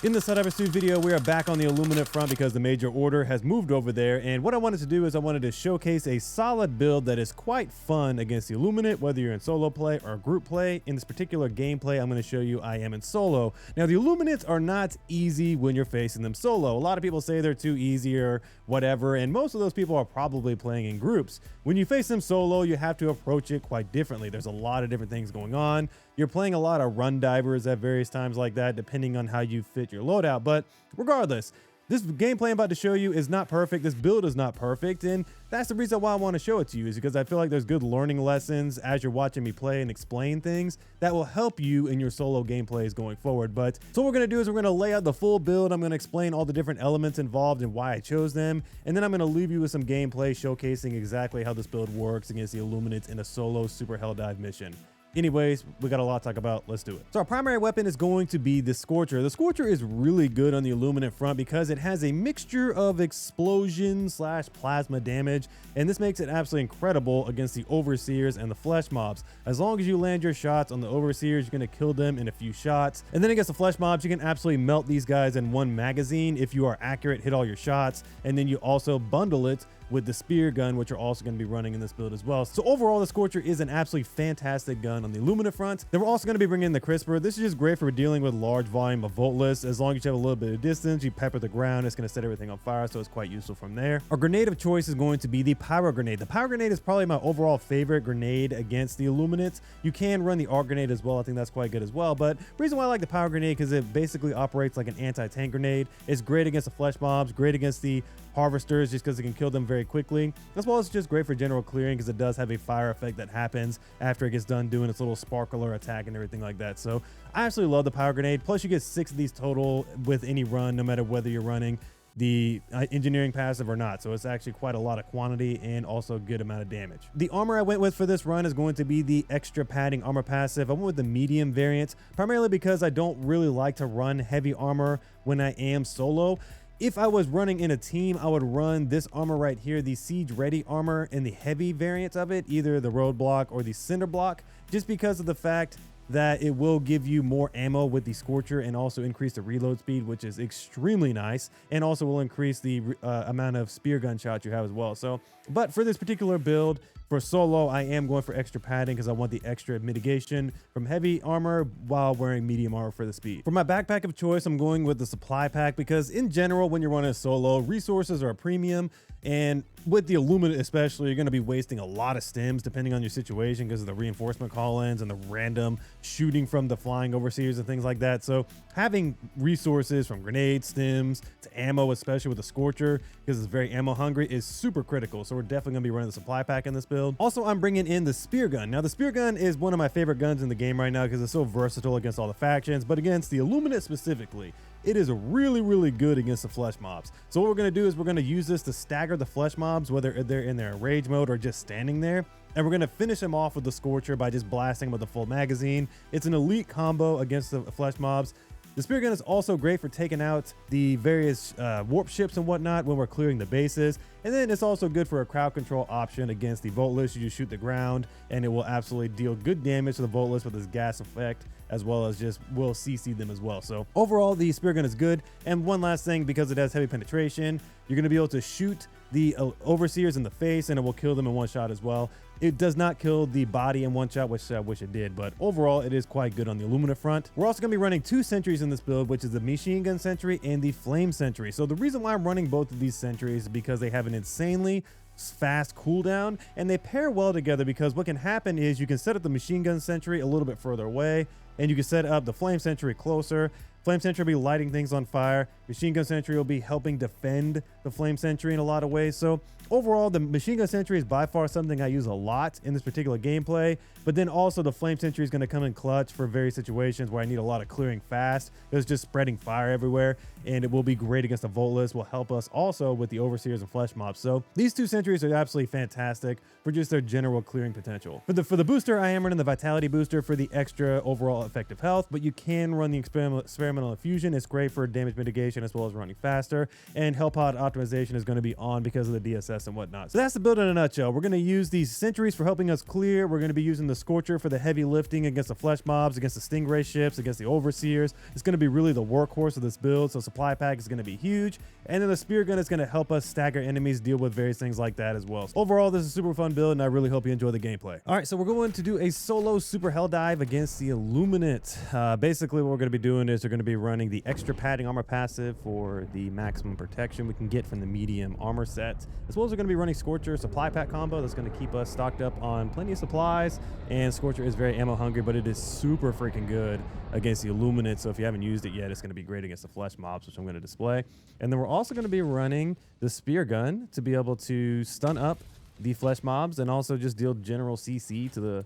In this Helldivers 2 video, we are back on the illuminate front because the major order has moved over there, and what I wanted to do is I wanted to showcase a solid build that is quite fun against the illuminate, whether you're in solo play or group play. In this particular gameplay, I'm going to show you I am in solo. Now, the illuminates are not easy when you're facing them solo. A lot of people say they're too easy or whatever, and most of those people are probably playing in groups. When you face them solo, you have to approach it quite differently. There's a lot of different things going on. You're playing a lot of run divers at various times like that, depending on how you fit your loadout. But regardless, this gameplay I'm about to show you is not perfect. This build is not perfect. And that's the reason why I want to show it to you, is because I feel like there's good learning lessons as you're watching me play and explain things that will help you in your solo gameplays going forward. But so what we're going to do is we're going to lay out the full build. I'm going to explain all the different elements involved and why I chose them. And then I'm going to leave you with some gameplay showcasing exactly how this build works against the illuminates in a solo super hell dive mission. Anyways, we got a lot to talk about. Let's do it. So our primary weapon is going to be the Scorcher. The Scorcher is really good on the illuminate front because it has a mixture of explosion / plasma damage, and this makes it absolutely incredible against the overseers and the flesh mobs. As long as you land your shots on the overseers, you're going to kill them in a few shots. And then against the flesh mobs, you can absolutely melt these guys in one magazine if you are accurate, hit all your shots, and then you also bundle it with the Speargun, which are also going to be running in this build as well. So overall, the Scorcher is an absolutely fantastic gun on the illuminate front. Then we're also going to be bringing in the Crisper. This is just great for dealing with large volume of voltless. As long as you have a little bit of distance, you pepper the ground, it's going to set everything on fire, so it's quite useful from there. Our grenade of choice is going to be the Pyro Grenade. The Pyro Grenade is probably my overall favorite grenade against the illuminates. You can run the Arc Grenade as well. I think that's quite good as well, but the reason why I like the Pyro Grenade because it basically operates like an anti-tank grenade. It's great against the flesh mobs, great against the harvesters just because it can kill them very quickly, as well as just great for general clearing because it does have a fire effect that happens after it gets done doing its little sparkler attack and everything like that. So I absolutely love the Pyro Grenade. Plus you get 6 of these total with any run, no matter whether you're running the engineering passive or not. So it's actually quite a lot of quantity and also a good amount of damage. The armor I went with for this run is going to be the extra padding armor passive. I went with the medium variant primarily because I don't really like to run heavy armor when I am solo. If I was running in a team, I would run this armor right here, the Siege Ready armor, in the heavy variant of it, either the Roadblock or the Cinder Block, just because of the fact that it will give you more ammo with the Scorcher and also increase the reload speed, which is extremely nice, and also will increase the amount of Speargun shots you have as well. So, but for this particular build, for solo, I am going for extra padding because I want the extra mitigation from heavy armor while wearing medium armor for the speed. For my backpack of choice, I'm going with the supply pack because in general, when you're running a solo, resources are a premium, and with the illuminate especially, you're going to be wasting a lot of stims depending on your situation because of the reinforcement call-ins and the random shooting from the flying overseers and things like that. So having resources from grenades, stims to ammo, especially with the Scorcher because it's very ammo hungry, is super critical. So we're definitely going to be running the supply pack in this build. Also, I'm bringing in the Speargun. Now the Speargun is one of my favorite guns in the game right now because it's so versatile against all the factions, but against the illuminate specifically, it is really good against the flesh mobs. So what we're going to do is we're going to use this to stagger the flesh mobs, whether they're in their rage mode or just standing there. And we're going to finish them off with the Scorcher by just blasting them with a full magazine. It's an elite combo against the flesh mobs. The Speargun is also great for taking out the various warp ships and whatnot when we're clearing the bases. And then it's also good for a crowd control option against the voltless. You just shoot the ground and it will absolutely deal good damage to the voltless with this gas effect, as well as just will CC them as well. So overall, the Speargun is good. And one last thing, because it has heavy penetration, you're going to be able to shoot the overseers in the face and it will kill them in one shot as well. It does not kill the body in one shot, which I wish it did, but overall it is quite good on the illuminate front. We're also going to be running 2 sentries in this build, which is the machine gun sentry and the flame sentry. So the reason why I'm running both of these sentries is because they have an insanely fast cooldown and they pair well together, because what can happen is you can set up the machine gun sentry a little bit further away and you can set up the flame sentry closer. Flame sentry will be lighting things on fire. Machine gun sentry will be helping defend the flame sentry in a lot of ways. So overall, the machine gun sentry is by far something I use a lot in this particular gameplay, but then also the flame sentry is going to come in clutch for various situations where I need a lot of clearing fast. It's just spreading fire everywhere, and it will be great against the voltless, will help us also with the overseers and flesh mobs. So these 2 sentries are absolutely fantastic for just their general clearing potential. For the booster, I am running the vitality booster for the extra overall effective health, but you can run the experimental Terminal Infusion. It's great for damage mitigation as well as running faster. And Hell Pod Optimization is going to be on because of the DSS and whatnot. So that's the build in a nutshell. We're going to use these sentries for helping us clear. We're going to be using the Scorcher for the heavy lifting against the flesh mobs, against the Stingray ships, against the Overseers. It's going to be really the workhorse of this build. So supply pack is going to be huge. And then the Spear Gun is going to help us stagger enemies, deal with various things like that as well. So overall, this is a super fun build, and I really hope you enjoy the gameplay. All right, so we're going to do a solo super hell dive against the Illuminate. Basically, what we're going to be doing is we're going to be running the extra padding armor passive for the maximum protection we can get from the medium armor set, as well as we're going to be running Scorcher supply pack combo that's going to keep us stocked up on plenty of supplies. And Scorcher is very ammo hungry, but it is super freaking good against the Illuminate. So if you haven't used it yet, it's going to be great against the flesh mobs, which I'm going to display. And then we're also going to be running the Spear Gun to be able to stun up the flesh mobs and also just deal general CC to the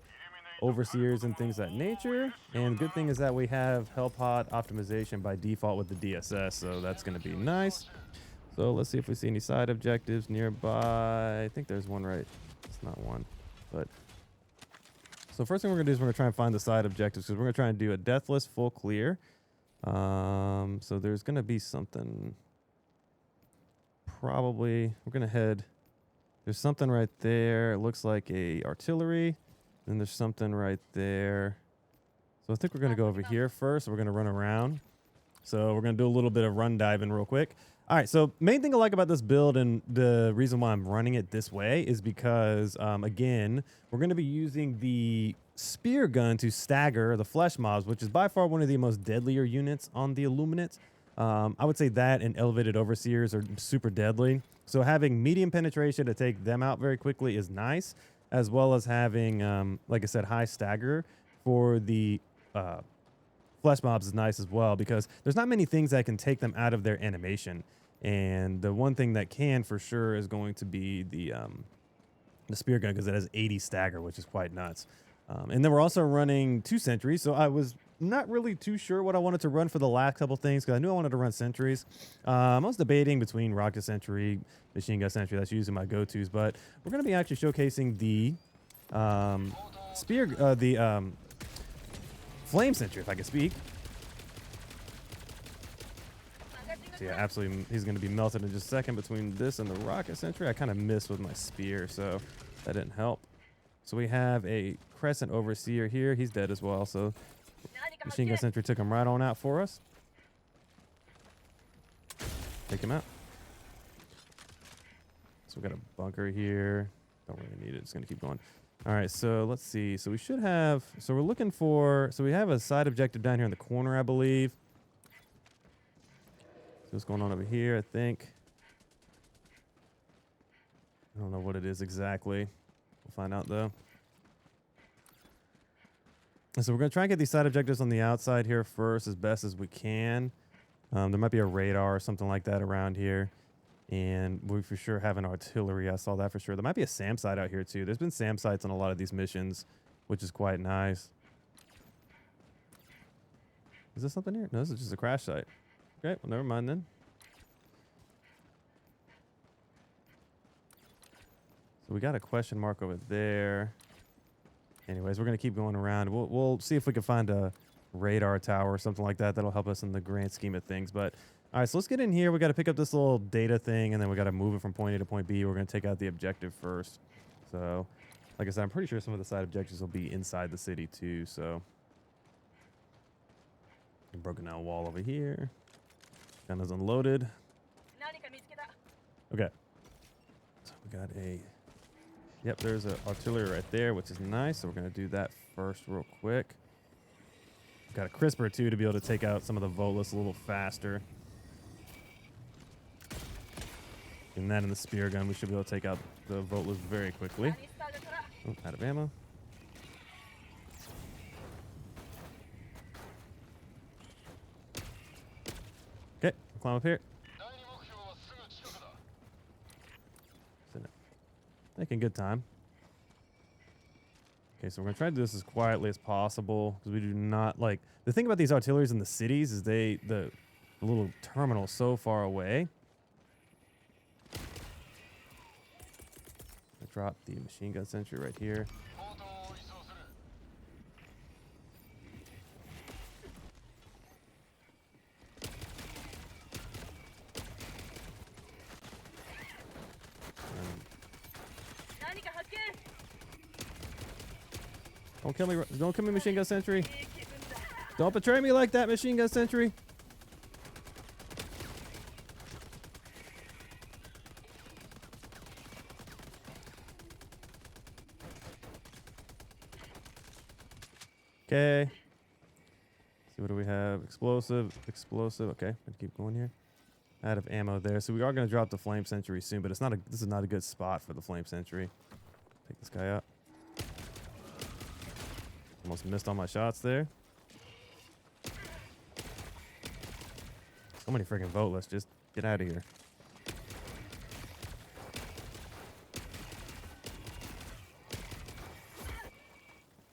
Overseers and things of that nature. And good thing is that we have Hell Pod Optimization by default with the DSS, so that's going to be nice. So let's see if we see any side objectives nearby. I think there's one right. It's not one, but so first thing we're gonna do is we're gonna try and find the side objectives because we're gonna try and do a deathless full clear. So there's gonna be something. Probably we're gonna head. There's something right there. It looks like a artillery. Then there's something right there. So I think we're gonna go over here first. We're gonna run around. So we're gonna do a little bit of run diving real quick. All right, so main thing I like about this build and the reason why I'm running it this way is because, again, we're going to be using the Spear Gun to stagger the flesh mobs, which is by far one of the most deadlier units on the Illuminate. I would say that and Elevated Overseers are super deadly. So having medium penetration to take them out very quickly is nice, as well as having, like I said, high stagger for the flesh mobs is nice as well because there's not many things that can take them out of their animation. And the one thing that can for sure is going to be the Spear Gun because it has 80 stagger, which is quite nuts. And then we're also running 2 sentries. So I was not really too sure what I wanted to run for the last couple things because I knew I wanted to run sentries. I was debating between rocket sentry, machine gun sentry. That's usually my go-tos. But we're going to be actually showcasing the flame sentry, if I can speak. So yeah, absolutely, he's going to be melted in just a second between this and the rocket sentry. I kind of missed with my spear, so that didn't help. So we have a crescent overseer here. He's dead as well, so machine gun sentry took him right on out for us. Take him out. So we got a bunker here. Don't really need it. It's going to keep going. All right, so let's see. So we should have, so we're looking for, so we have a side objective down here in the corner, I believe. What's going on over here, I think. I don't know what it is exactly. We'll find out though. And so we're going to try and get these side objectives on the outside here first as best as we can. There might be a radar or something like that around here. And we for sure have an artillery. I saw that for sure. There might be a SAM site out here too. There's been SAM sites on a lot of these missions, which is quite nice. Is this something here? No, this is just a crash site. Okay, well, never mind then. So we got a question mark over there. Anyways, we're going to keep going around. We'll see if we can find a radar tower or something like that. That'll help us in the grand scheme of things. But, all right, so let's get in here. We got to pick up this little data thing, and then we got to move it from point A to point B. We're going to take out the objective first. So, like I said, I'm pretty sure some of the side objectives will be inside the city too. So, broken down wall over here. Gun is unloaded. Okay. So we got a... Yep, there's an artillery right there, which is nice. So we're going to do that first real quick. Got a crisper too to be able to take out some of the Volus a little faster. And that in the spear gun, we should be able to take out the Volus very quickly. Oh, out of ammo. Okay, climb up here. Making good time. Okay, so we're gonna try to do this as quietly as possible because we do not like the thing about these artilleries in the cities is the little terminal is so far away. I drop the machine gun sentry right here. Don't kill me. Don't kill me, machine gun sentry. Don't betray me like that, machine gun sentry. Okay. See, what do we have? Explosive. Okay, let's keep going here. Out of ammo there. So we are going to drop the flame sentry soon, but it's not a. This is not a good spot for the flame sentry. Take this guy out. Almost missed all my shots there. So many freaking voteless. Just get out of here.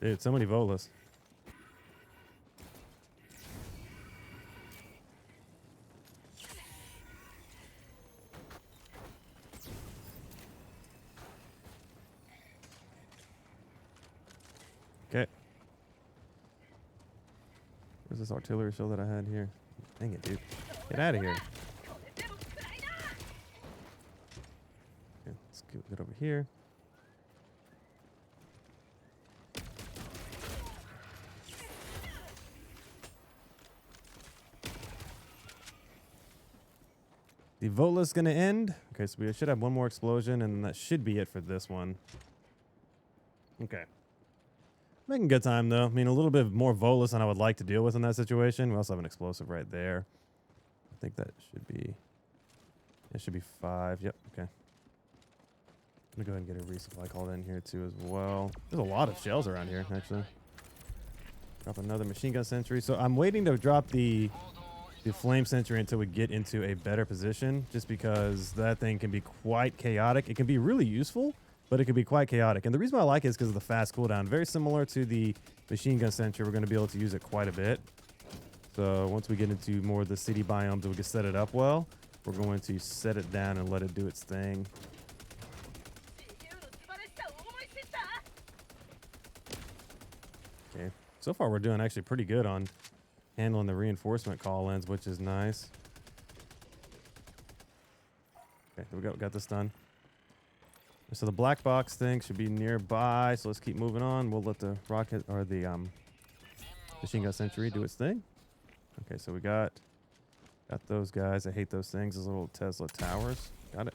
Dude, so many voteless. Okay. Where's this artillery shell that I had here? Dang it, dude. Get out of here. Okay, let's get over here. The voteless is going to end. Okay, so we should have one more explosion, and that should be it for this one. Okay. Making good time, though. I mean, a little bit more voteless than I would like to deal with in that situation. We also have an explosive right there. I think that should be... It should be 5. Yep, okay. I'm going to go ahead and get a resupply called in here, too, as well. There's a lot of shells around here, actually. Drop another machine gun sentry. So I'm waiting to drop the flame sentry until we get into a better position, just because that thing can be quite chaotic. It can be really useful, but it can be quite chaotic. And the reason why I like it is because of the fast cooldown. Very similar to the machine gun sentry, we're going to be able to use it quite a bit. So once we get into more of the city biomes, we can set it up well. We're going to set it down and let it do its thing. Okay, so far we're doing actually pretty good on handling the reinforcement call-ins, which is nice. Okay, we got this done. So the black box thing should be nearby, so let's keep moving on. We'll let the rocket or the machine gun sentry do its thing. Okay, so we got those guys. I hate those things, those little Tesla towers. Got it.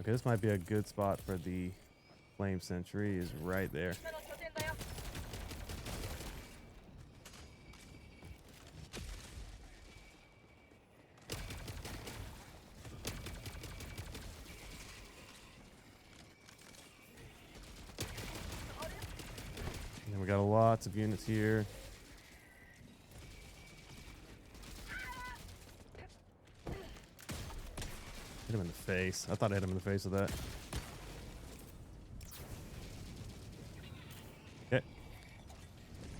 Okay, this might be a good spot for the flame sentry, is right there. We got lots of units here. Hit him in the face. I thought I hit him in the face with that. Okay.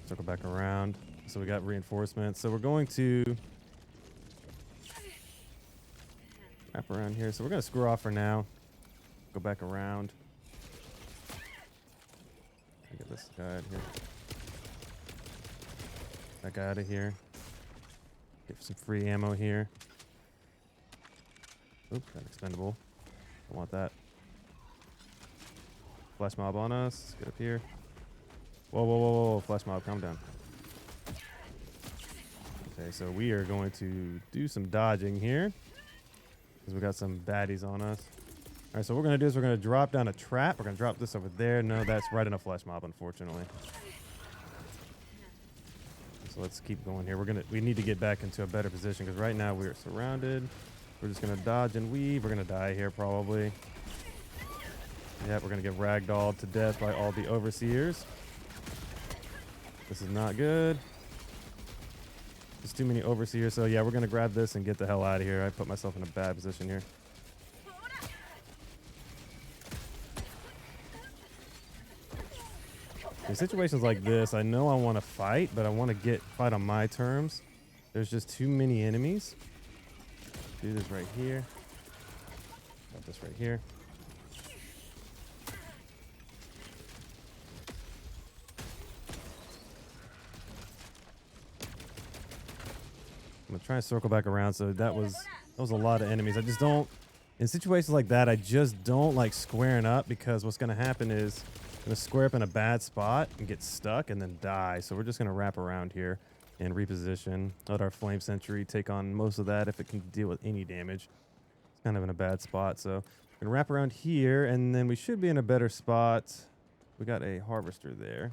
Circle back around. So we got reinforcements. So we're going to wrap around here. So we're going to screw off for now. Go back around. Get this guy out of here. That guy out of here. Get some free ammo here. Oop, got expendable. Don't want that. Flash mob on us. Let's get up here. Whoa, whoa, whoa, whoa. Flash mob, calm down. Okay, so we are going to do some dodging here, because we got some baddies on us. All right, so what we're going to do is we're going to drop down a trap. We're going to drop this over there. No, that's right in a flash mob, unfortunately. So let's keep going here. We need to get back into a better position, because right now we are surrounded. We're just going to dodge and weave. We're going to die here probably. Yep, we're going to get ragdolled to death by all the overseers. This is not good. There's too many overseers. So yeah, we're going to grab this and get the hell out of here. I put myself in a bad position here. In situations like this, I know I want to fight, but I want to fight on my terms. There's just too many enemies. Do this right here. Got this right here. I'm gonna try and circle back around. So that was a lot of enemies. I just don't In situations like that, I just don't like squaring up, because what's going to happen is I'm going to square up in a bad spot and get stuck and then die. So we're just going to wrap around here and reposition. Let our Flame Sentry take on most of that if it can deal with any damage. It's kind of in a bad spot. So we're going to wrap around here, and then we should be in a better spot. We got a Harvester there.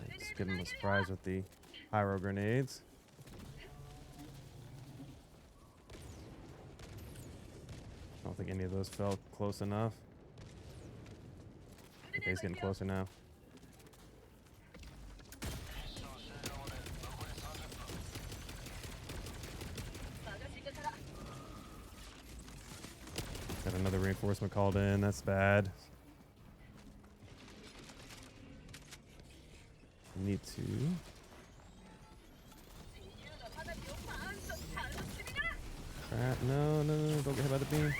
Let's give him a surprise with the pyro grenades. I don't think any of those felt close enough. Okay, he's getting closer now. Got another reinforcement called in. That's bad. We need to... Crap, no, don't get hit by the beam.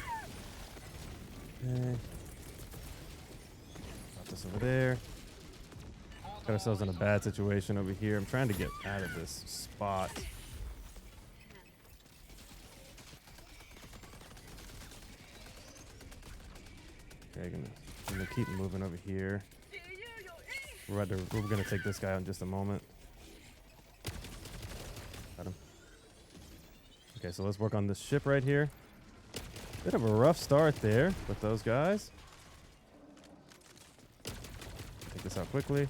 Okay. Got this over there. Got ourselves in a bad situation over here. I'm trying to get out of this spot. Okay, gonna keep moving over here. We're gonna take this guy out in just a moment. Got him. Okay, so let's work on this ship right here. Bit of a rough start there with those guys. Take this out quickly.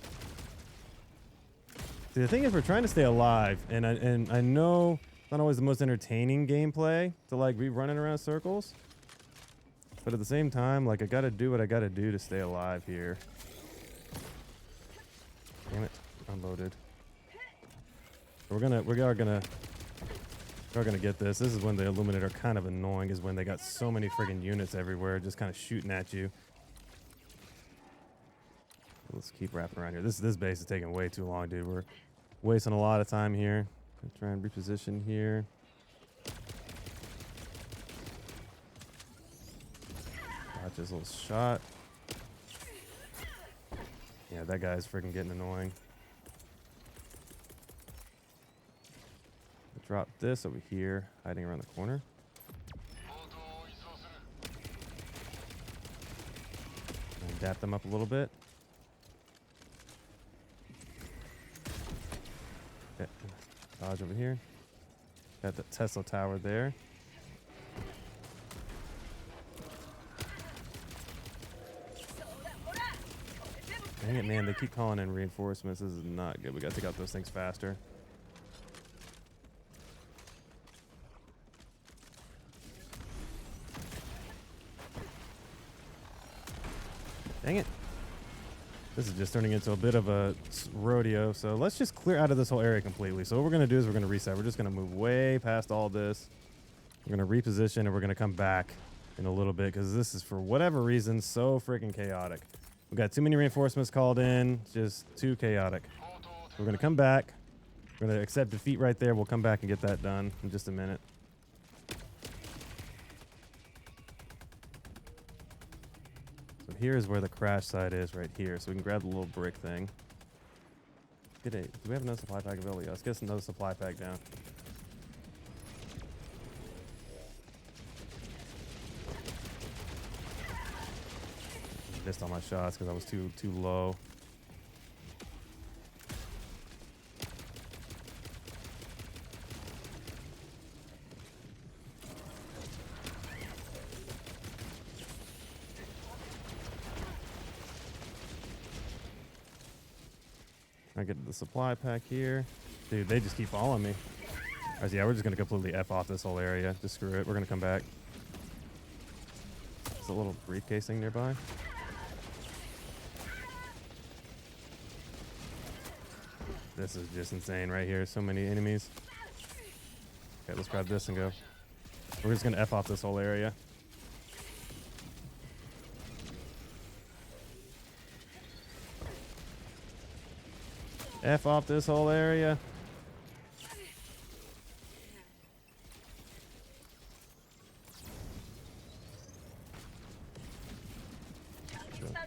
See, the thing is, we're trying to stay alive, and I know it's not always the most entertaining gameplay to like be running around circles, but at the same time, like, I gotta do what I gotta do to stay alive here. Damn it, unloaded. We are gonna get this. This is when the Illuminate are kind of annoying, is when they got so many friggin' units everywhere just kind of shooting at you. Let's keep wrapping around here. This base is taking way too long, dude. We're wasting a lot of time here. Try and reposition here. Dodge this little shot. Yeah, that guy's freaking getting annoying. Drop this over here, hiding around the corner. And dap them up a little bit. Okay. Dodge over here. Got the Tesla tower there. Dang it, man. They keep calling in reinforcements. This is not good. We got to take out those things faster. Dang it. This is just turning into a bit of a rodeo. So let's just clear out of this whole area completely. So what we're going to do is we're going to reset. We're just going to move way past all this. We're going to reposition, and we're going to come back in a little bit, because this is, for whatever reason, so freaking chaotic. We've got too many reinforcements called in. Just too chaotic. We're going to come back. We're going to accept defeat right there. We'll come back and get that done in just a minute. So here's where the crash site is, right here. So we can grab the little brick thing. Do we have another supply pack available? Yeah, let's get another supply pack down. Missed all my shots because I was too low. I get the supply pack here. Dude, they just keep following me. Alright, yeah, we're just gonna completely F off this whole area. Just screw it. We're gonna come back. There's a little briefcase thing nearby. This is just insane right here. So many enemies. Okay, let's grab this and go. We're just gonna F off this whole area. F off this whole area.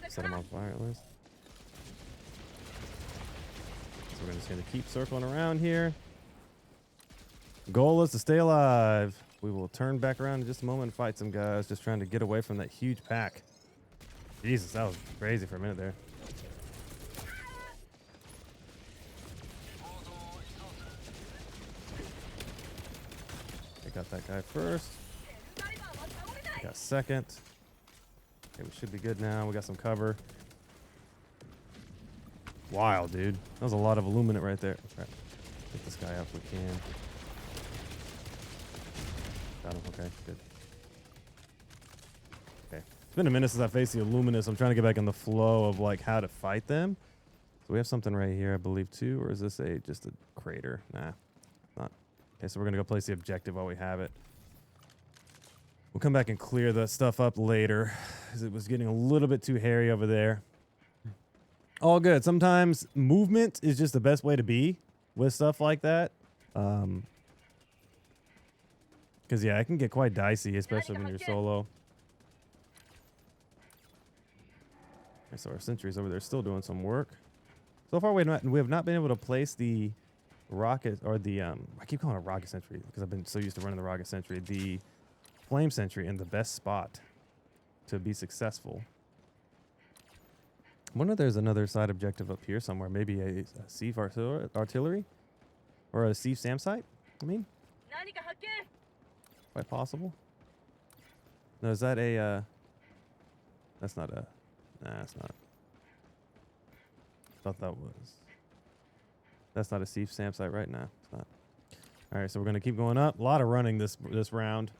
Set him on fire at least. We're just going to keep circling around here. Goal is to stay alive. We will turn back around in just a moment and fight some guys just trying to get away from that huge pack. Jesus, that was crazy for a minute there. I got that guy first. I got second. Okay, we should be good now. We got some cover. Wow, dude. That was a lot of illuminate right there. Right. Get this guy out if we can. Got him. Okay, good. Okay. It's been a minute since I faced the Illuminous. I'm trying to get back in the flow of like how to fight them. So we have something right here, I believe, too. Or is this just a crater? Nah, not. Okay, so we're going to go place the objective while we have it. We'll come back and clear the stuff up later, because it was getting a little bit too hairy over there. All good. Sometimes movement is just the best way to be with stuff like that. Because, yeah, it can get quite dicey, especially when you're solo. Okay, so our sentry's over there still doing some work. So far, we have not been able to place the rocket, or the, I keep calling it rocket sentry, because I've been so used to running the rocket sentry, the flame sentry in the best spot to be successful. I wonder if there's another side objective up here somewhere. Maybe a sieve artillery? Or a sieve SAM site, I mean? Quite possible. No, is that a, that's not a, nah, it's not. Thought that was. That's not a sieve SAM site right now. It's not. All right, so we're going to keep going up. A lot of running this round.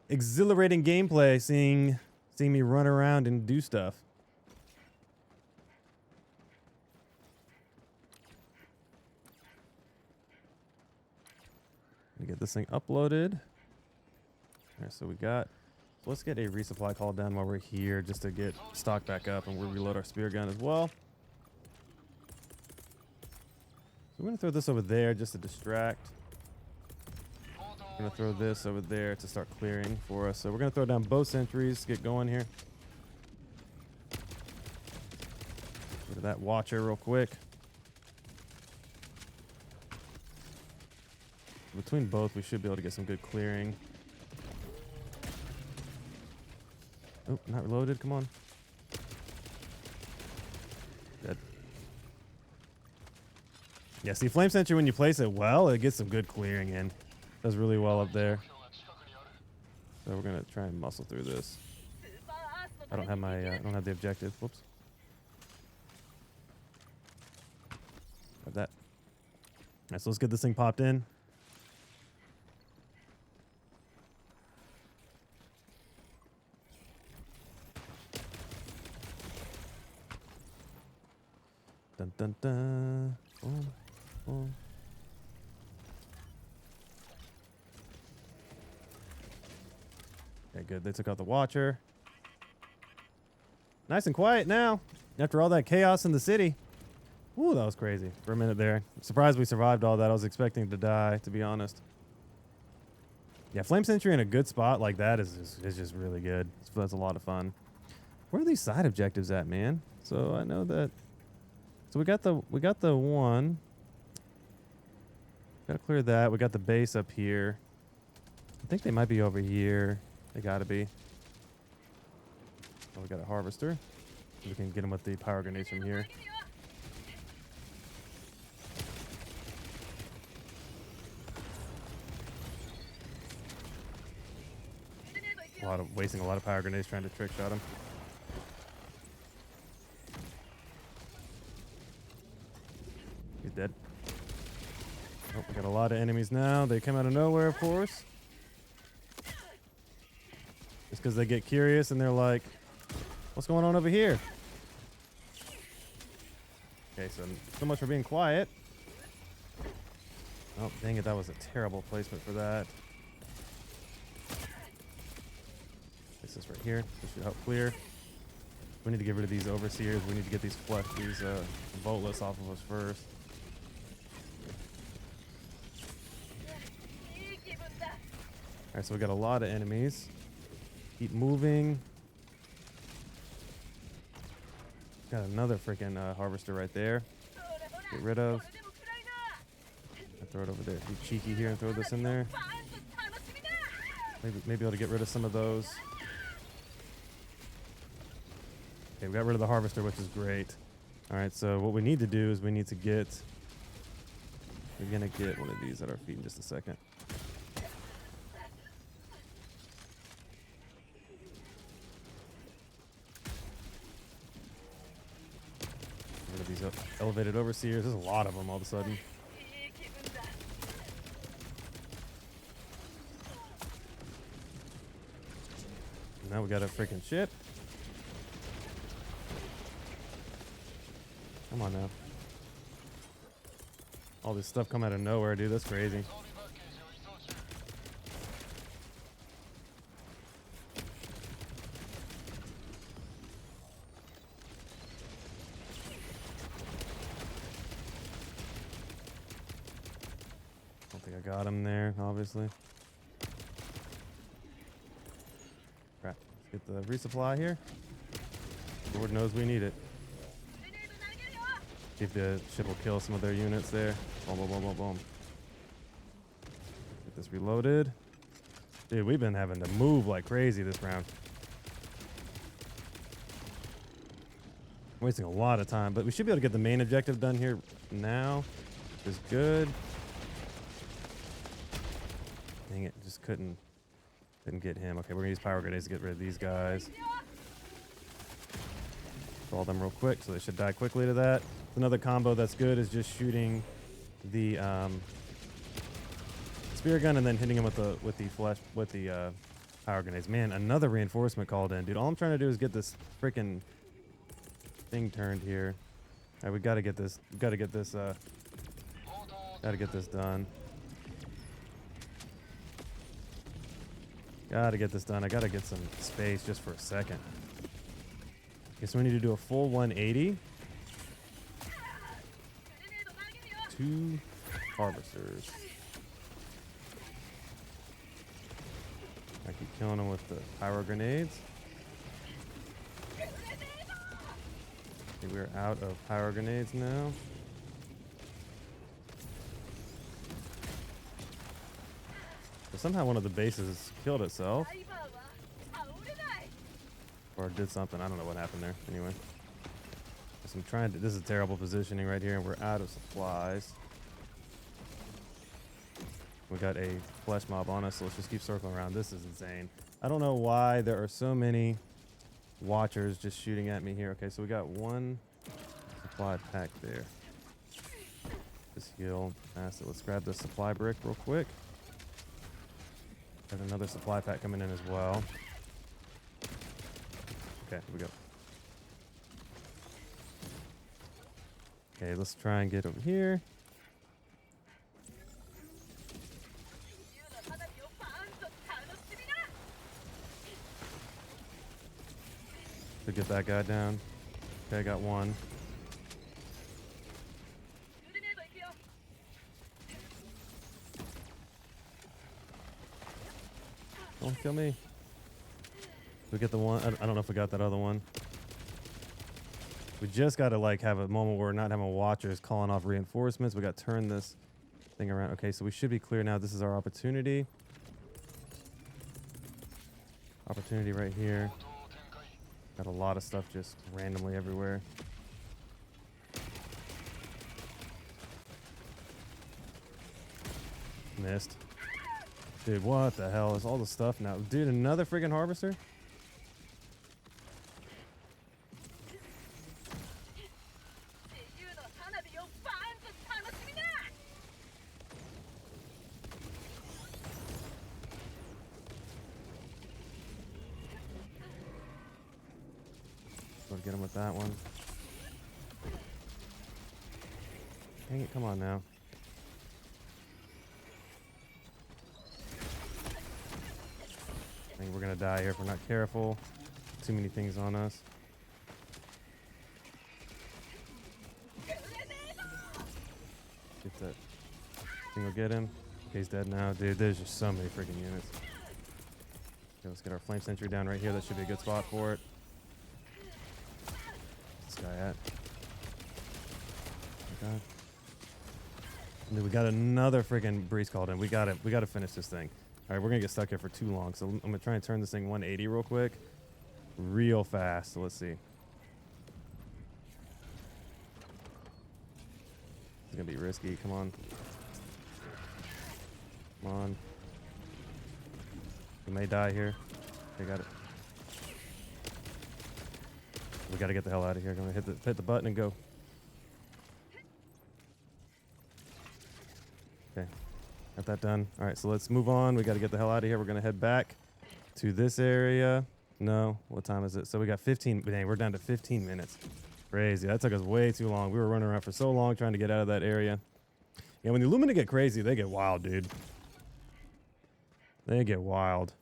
Exhilarating gameplay, seeing me run around and do stuff. Let me get this thing uploaded. All right, so we got. So let's get a resupply call down while we're here, just to get stock back up, and we'll reload our spear gun as well. So we're gonna throw this over there just to distract. We're gonna throw this over there to start clearing for us. So we're gonna throw down both sentries, get going here. Go to that watcher real quick. Between both, we should be able to get some good clearing. Oh, not reloaded. Come on. Dead. Yeah, see, Flame Sentry, when you place it well, it gets some good clearing in. Does really well up there. So we're gonna try and muscle through this. I don't have my, I don't have the objective. Whoops. Have that. All right, so let's get this thing popped in. Dun dun dun. Boom, boom. Okay, good. They took out the watcher. Nice and quiet now. After all that chaos in the city. Ooh, that was crazy for a minute there. I'm surprised we survived all that. I was expecting to die, to be honest. Yeah, Flame Sentry in a good spot like that is just really good. That's a lot of fun. Where are these side objectives at, man? So I know that. So we got the one. Gotta clear that. We got the base up here. I think they might be over here. They gotta be. Oh, we got a harvester. We can get them with the power grenades from here. Wasting a lot of power grenades trying to trick shot him. He's dead. Oh, we got a lot of enemies now. They come out of nowhere, of course. Just because they get curious and they're like, what's going on over here? Okay, so much for being quiet. Oh, dang it. That was a terrible placement for that. Place this right here. This should help clear. We need to get rid of these overseers. We need to get these voltless off of us first. Alright, so we got a lot of enemies. Keep moving. Got another freaking harvester right there. Get rid of. I'll throw it over there. Be cheeky here and throw this in there. Maybe able to get rid of some of those. Okay, we got rid of the harvester, which is great. All right, so what we need to do is we need to get... We're going to get one of these at our feet in just a second. Get rid of these elevated overseers. There's a lot of them all of a sudden. Now we got a freaking ship. Come on now. All this stuff come out of nowhere, dude. That's crazy. Don't think I got him there, obviously. Crap. Let's get the resupply here. Lord knows we need it. See if the ship will kill some of their units there. Boom, boom, boom, boom, boom. Get this reloaded. Dude, we've been having to move like crazy this round. Wasting a lot of time, but we should be able to get the main objective done here now. Which is good. Dang it, just couldn't get him. Okay, we're gonna use power grenades to get rid of these guys. All them real quick, so they should die quickly to that. Another combo that's good is just shooting the spear gun and then hitting him with the power grenades. Man, another reinforcement called in, dude. All I'm trying to do is get this freaking thing turned here. All right, we gotta get this. Gotta get this done. Gotta get this done. I gotta get some space just for a second. Okay, so we need to do a full 180. 2 harvesters. I keep killing them with the pyro grenades. Okay, we're out of pyro grenades now. So somehow one of the bases killed itself. Or did something. I don't know what happened there. Anyway. So I'm trying to... This is terrible positioning right here, and we're out of supplies. We got a flesh mob on us, so let's just keep circling around. This is insane. I don't know why there are so many watchers just shooting at me here. Okay, so we got one supply pack there. Just heal past it. Let's grab the supply brick real quick. Got another supply pack coming in as well. Okay, here we go. Okay, let's try and get over here. To get that guy down. Okay, I got one. Don't kill me. We get the one. I don't know if we got that other one. We just got to like have a moment where we're not having watchers calling off reinforcements. We got to turn this thing around. Okay, so we should be clear now. This is our opportunity. Opportunity right here. Got a lot of stuff just randomly everywhere. Missed. Dude, what the hell is all the stuff now? Dude, another friggin' harvester? Get him with that one. Dang it, come on now. I think we're gonna die here if we're not careful. Too many things on us. Get that thing, will get him. Okay, he's dead now. Dude, there's just so many freaking units. Okay, let's get our flame sentry down right here. That should be a good spot for it. Guy at. Okay. And then we got another freaking breeze called in. We gotta finish this thing. All right, we're gonna get stuck here for too long, so I'm gonna try and turn this thing 180 real quick, real fast. So let's see. It's gonna be risky. Come on. Come on. We may die here. Okay, got it. We gotta get the hell out of here. Gonna hit the button and go. Okay, got that done. All right, so let's move on. We gotta get the hell out of here. We're gonna head back to this area. No, what time is it? So we got 15. Dang, we're down to 15 minutes. Crazy. That took us way too long. We were running around for so long trying to get out of that area. Yeah, when the Illuminate get crazy, they get wild, dude. They get wild.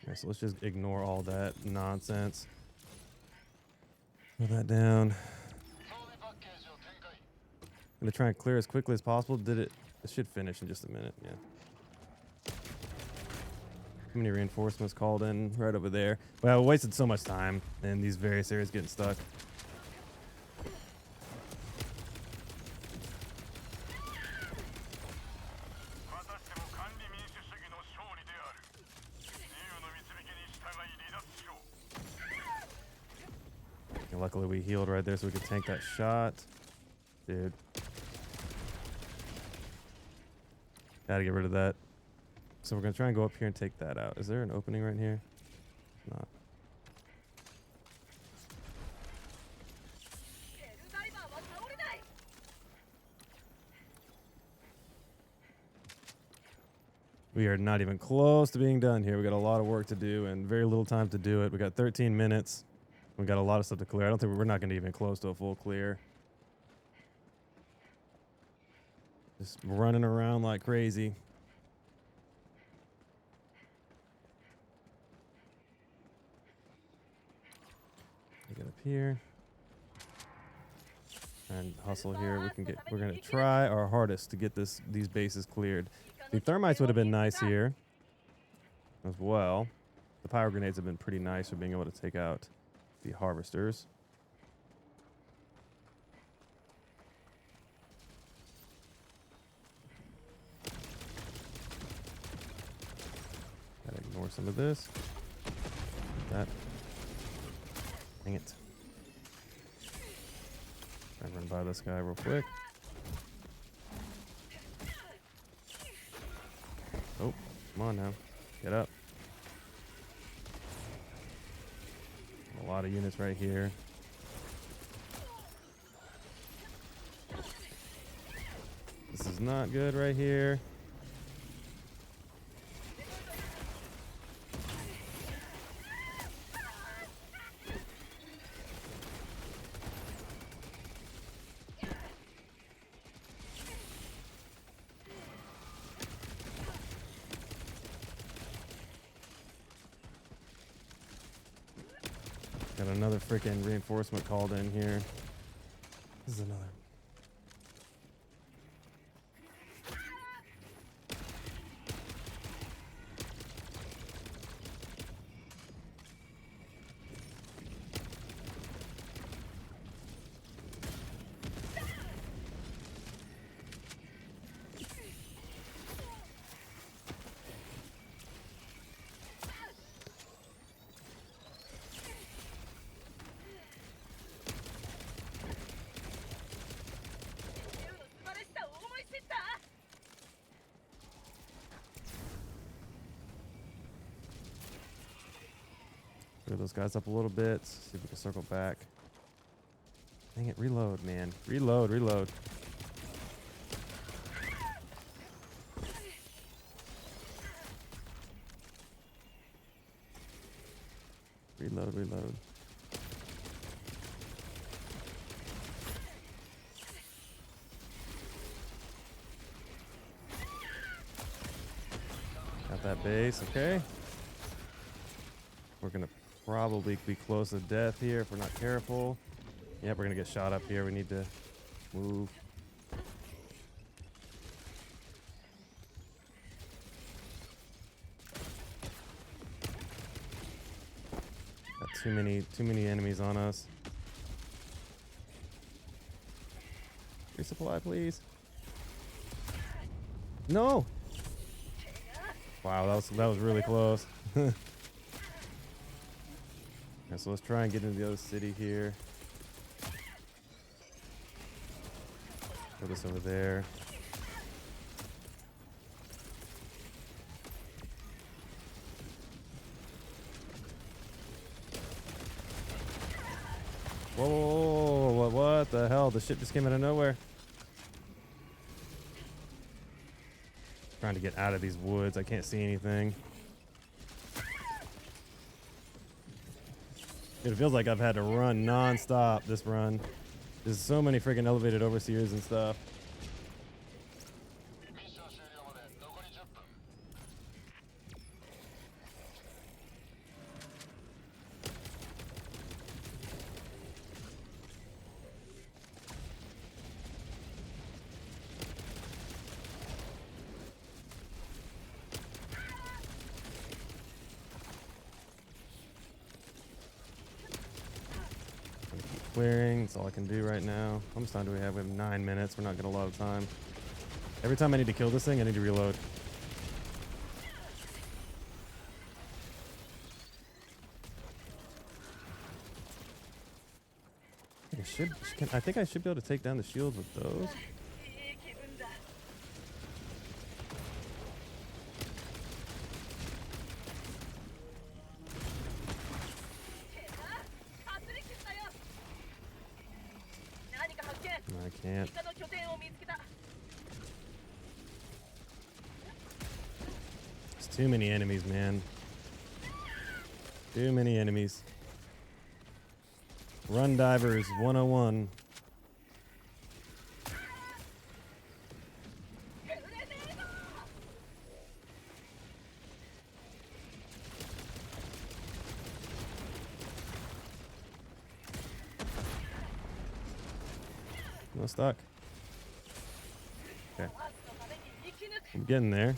All right, so let's just ignore all that nonsense. Put that down. I'm gonna try and clear as quickly as possible. It should finish in just a minute. Yeah. Too many reinforcements called in right over there. Well, we wasted so much time in these various areas getting stuck. And luckily we healed right there so we could tank that shot. Dude. Gotta get rid of that. So we're gonna try and go up here and take that out. Is there an opening right here? Not. We are not even close to being done here. We got a lot of work to do and very little time to do it. We got 13 minutes. We got a lot of stuff to clear. I don't think we're not gonna even close to a full clear. Just running around like crazy. Get up here and hustle here. We're gonna try our hardest to get these bases cleared. The thermites would have been nice here as well. The power grenades have been pretty nice for being able to take out the harvesters. Gotta ignore some of this. That. Dang it. Try and run by this guy real quick. Oh, come on now. Get up. A lot of units right here. This is not good right here. Got another freaking reinforcement called in here. This is another. Clear those guys up a little bit. See if we can circle back. Dang it, reload, man. Reload, reload. Reload, reload. Got that base, okay. We're gonna probably be close to death here if we're not careful. Yep, we're gonna get shot up here. We need to move. Got too many enemies on us. Resupply, please. No. Wow, that was really close. Okay, so let's try and get into the other city here. Throw this over there. Whoa, what the hell? The ship just came out of nowhere. Trying to get out of these woods. I can't see anything. It feels like I've had to run non-stop this run. There's so many freaking elevated overseers and stuff. Clearing, that's all I can do right now. How much time do we have? We have 9 minutes. We're not getting a lot of time. Every time I need to kill this thing, I need to reload. I think I should be able to take down the shields with those. I can't. There's too many enemies, man. Too many enemies. Run Divers 101. No stuck. Okay. I'm getting there.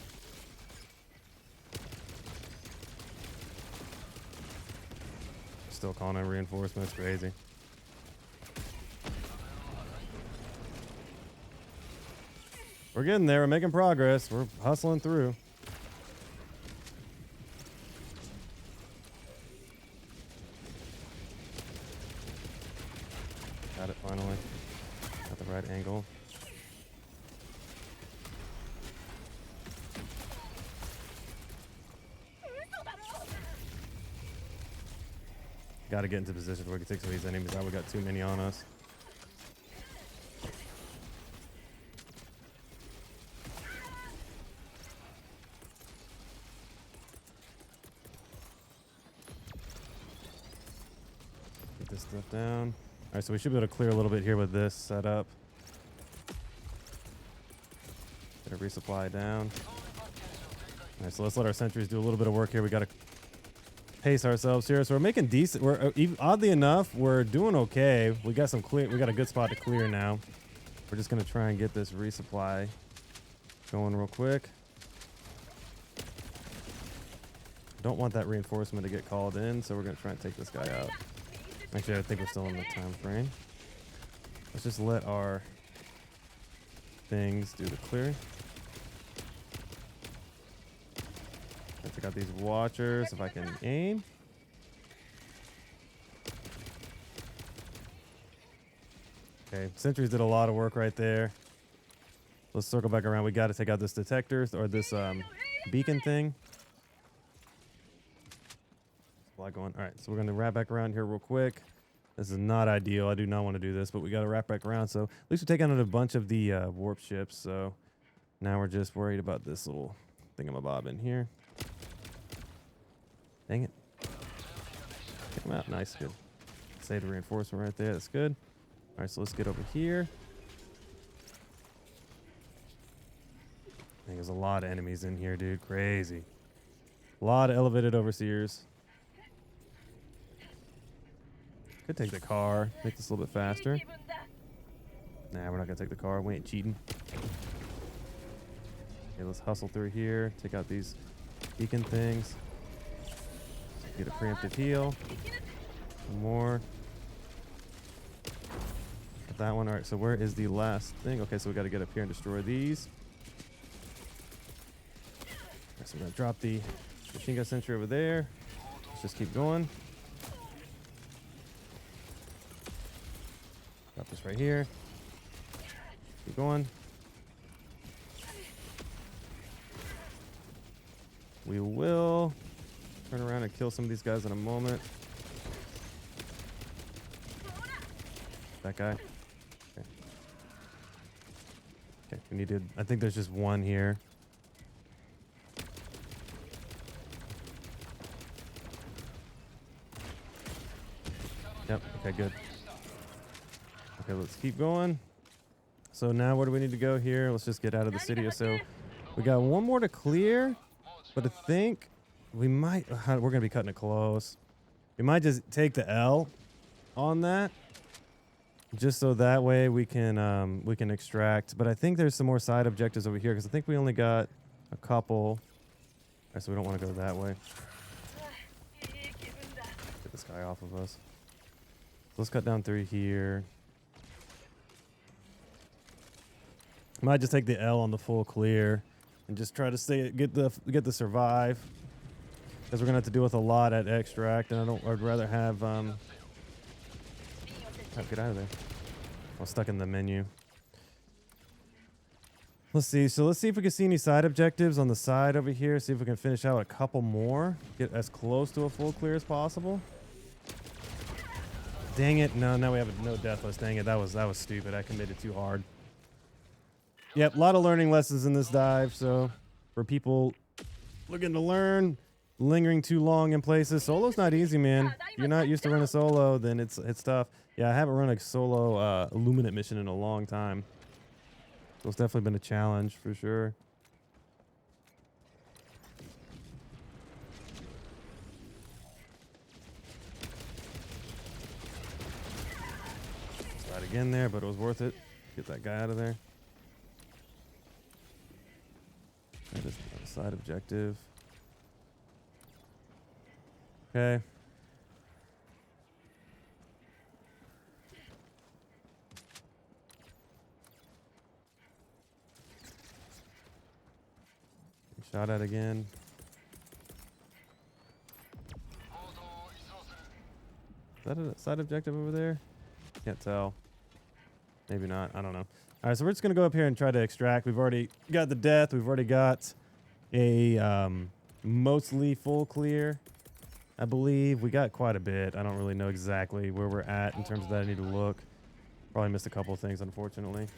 Still calling in reinforcements. Crazy. We're getting there. We're making progress. We're hustling through. Got it finally. Got the right angle. Got to get into position where we can take some of these enemies out. We got too many on us. Get this stuff down. All right, so we should be able to clear a little bit here with this setup. Get a resupply down. All right, so let's let our sentries do a little bit of work here. We got to pace ourselves here. So we're making decent. We're oddly enough, we're doing okay. We got some clear. We got a good spot to clear now. We're just gonna try and get this resupply going real quick. Don't want that reinforcement to get called in, so we're gonna try and take this guy out. Actually, I think we're still in the time frame. Let's just let our things do the clearing. I got these watchers if I can aim. Okay, sentries did a lot of work right there. Let's circle back around. We got to take out this detector or this beacon thing. All right, so we're going to wrap back around here real quick. This is not ideal. I do not want to do this, but we got to wrap back around. So at least we're taking out a bunch of the warp ships. So now we're just worried about this little thingamabob in here. Dang it. Take him out. Nice. Good. Save the reinforcement right there. That's good. All right, so let's get over here. I think there's a lot of enemies in here, dude. Crazy. A lot of elevated overseers. Could take the car. Make this a little bit faster. Nah, we're not going to take the car. We ain't cheating. Okay, let's hustle through here. Take out these beacon things. Get a preemptive heal. One more. Got that one. All right, so where is the last thing? Okay, so we got to get up here and destroy these. So we're gonna drop the machine gun sentry over there. Let's just keep going. Drop this right here. Keep going. We will turn around and kill some of these guys in a moment. That guy. Okay. Okay, we need to, I think there's just one here. Yep, okay, good. Okay, let's keep going. So now where do we need to go here? Let's just get out of the city. So we got one more to clear, but I think we might, we're going to be cutting it close. We might just take the L on that. Just so that way we can extract. But I think there's some more side objectives over here because I think we only got a couple. All right, so we don't want to go that way. Get this guy off of us. So let's cut down through here. Might just take the L on the full clear and just try to get the survive. Because we're gonna have to deal with a lot at extract, and I'd rather have get out of there. I'm stuck in the menu. Let's see. So let's see if we can see any side objectives on the side over here. See if we can finish out a couple more. Get as close to a full clear as possible. Dang it. No, now we have no deathless. Dang it. That was stupid. I committed too hard. Yep, a lot of learning lessons in this dive. So for people looking to learn, lingering too long in places, solo's not easy, man. If you're not used to running solo, then it's tough. Yeah, I haven't run a solo illuminate mission in a long time. So it's definitely been a challenge for sure. Slide again there, but it was worth it. Get that guy out of there. That is a side objective. Okay. Shot at again. Is that a side objective over there? Can't tell. Maybe not. I don't know. All right, so we're just going to go up here and try to extract. We've already got the death. We've already got a mostly full clear, I believe. We got quite a bit. I don't really know exactly where we're at in terms of that. I need to look. Probably missed a couple of things, unfortunately.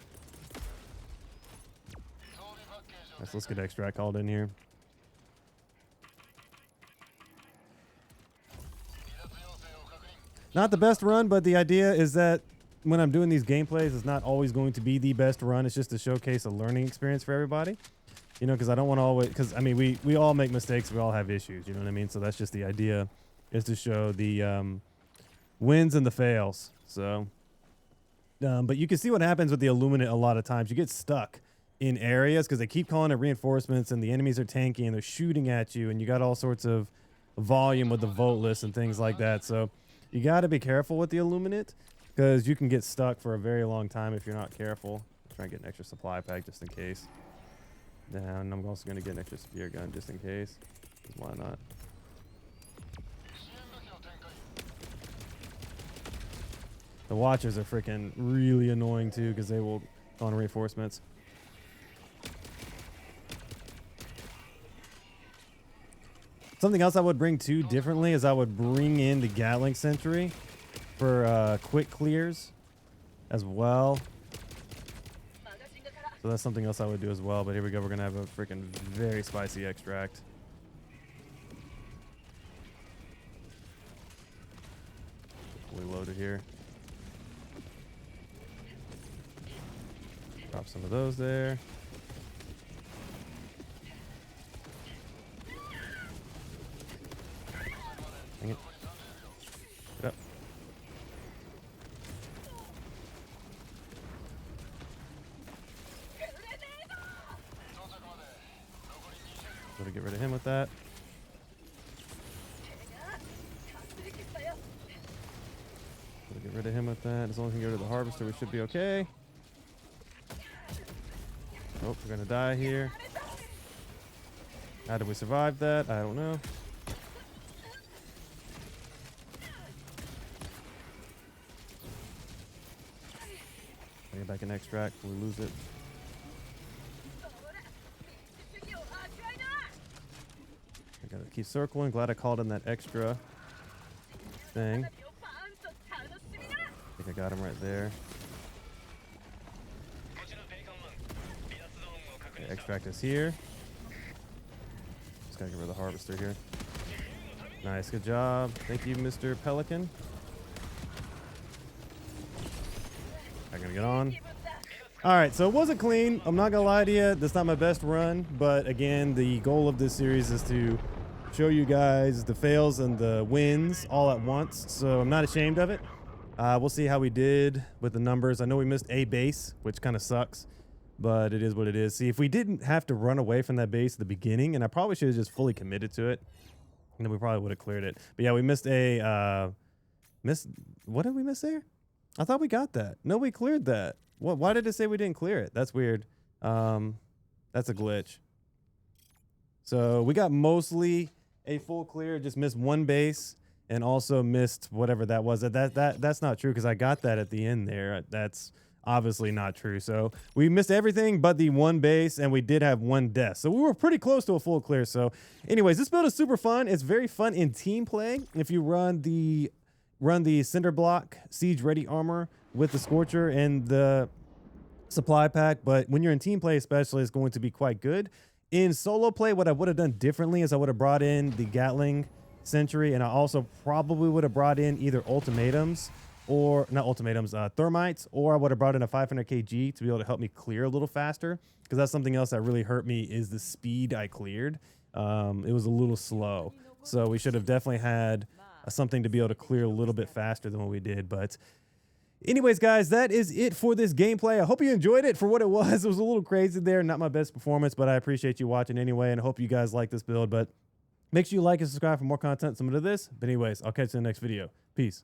Right, so let's get extract called in here. Not the best run, but the idea is that when I'm doing these gameplays, it's not always going to be the best run. It's just to showcase a learning experience for everybody. You know, because I don't want to always, because I mean, we all make mistakes. We all have issues. You know what I mean? So that's just the idea, is to show the wins and the fails. So, but you can see what happens with the illuminate a lot of times. You get stuck in areas because they keep calling it reinforcements and the enemies are tanky and they're shooting at you and you got all sorts of volume with the vote list and things like that. So you got to be careful with the illuminate because you can get stuck for a very long time if you're not careful. Try and get an extra supply pack just in case. And I'm also going to get an extra spear gun just in case. Why not? The watchers are freaking really annoying too because they will go on reinforcements. Something else I would bring too differently is I would bring in the Gatling Sentry for quick clears as well. So that's something else I would do as well. But here we go. We're going to have a freaking very spicy extract. Fully loaded here. Drop some of those there. Dang it. Get up. Gotta get rid of him with that. Gotta get rid of him with that. As long as we can go to the harvester, we should be okay. Oh, we're gonna die here. How did we survive that? I don't know. Bring it back in extract. We lose it. I gotta keep circling. Glad I called in that extra thing. I think I got him right there. Okay, extract is here. Just gotta get rid of the harvester here. Nice, good job. Thank you, Mr. Pelican. I'm gonna get on. All right, so it wasn't clean. I'm not gonna lie to you. That's not my best run, but again, the goal of this series is to show you guys the fails and the wins all at once. So I'm not ashamed of it. We'll see how we did with the numbers. I know we missed a base, which kind of sucks, but it is what it is. See, if we didn't have to run away from that base at the beginning, and I probably should have just fully committed to it, and then we probably would have cleared it. But yeah, we missed a what did we miss there? I thought we got that. No, we cleared that. What? Why did it say we didn't clear it? That's weird. That's a glitch. So we got mostly a full clear, just missed one base and also missed whatever that was. That's not true because I got that at the end there. That's obviously not true. So we missed everything but the one base, and we did have one death. So we were pretty close to a full clear. So anyways, this build is super fun. It's very fun in team play. If you run the cinder block siege ready armor with the Scorcher and the supply pack, but when you're in team play especially, it's going to be quite good. In solo play, what I would have done differently is I would have brought in the Gatling Sentry, and I also probably would have brought in either ultimatums or not ultimatums, thermites, or I would have brought in a 500 kg to be able to help me clear a little faster, because that's something else that really hurt me is the speed I cleared. It was a little slow, so we should have definitely had something to be able to clear a little bit faster than what we did. But anyways, guys, that is it for this gameplay. I hope you enjoyed it for what it was. It was a little crazy there, not my best performance, but I appreciate you watching anyway, and I hope you guys like this build. But make sure you like and subscribe for more content similar to this. But anyways, I'll catch you in the next video. Peace.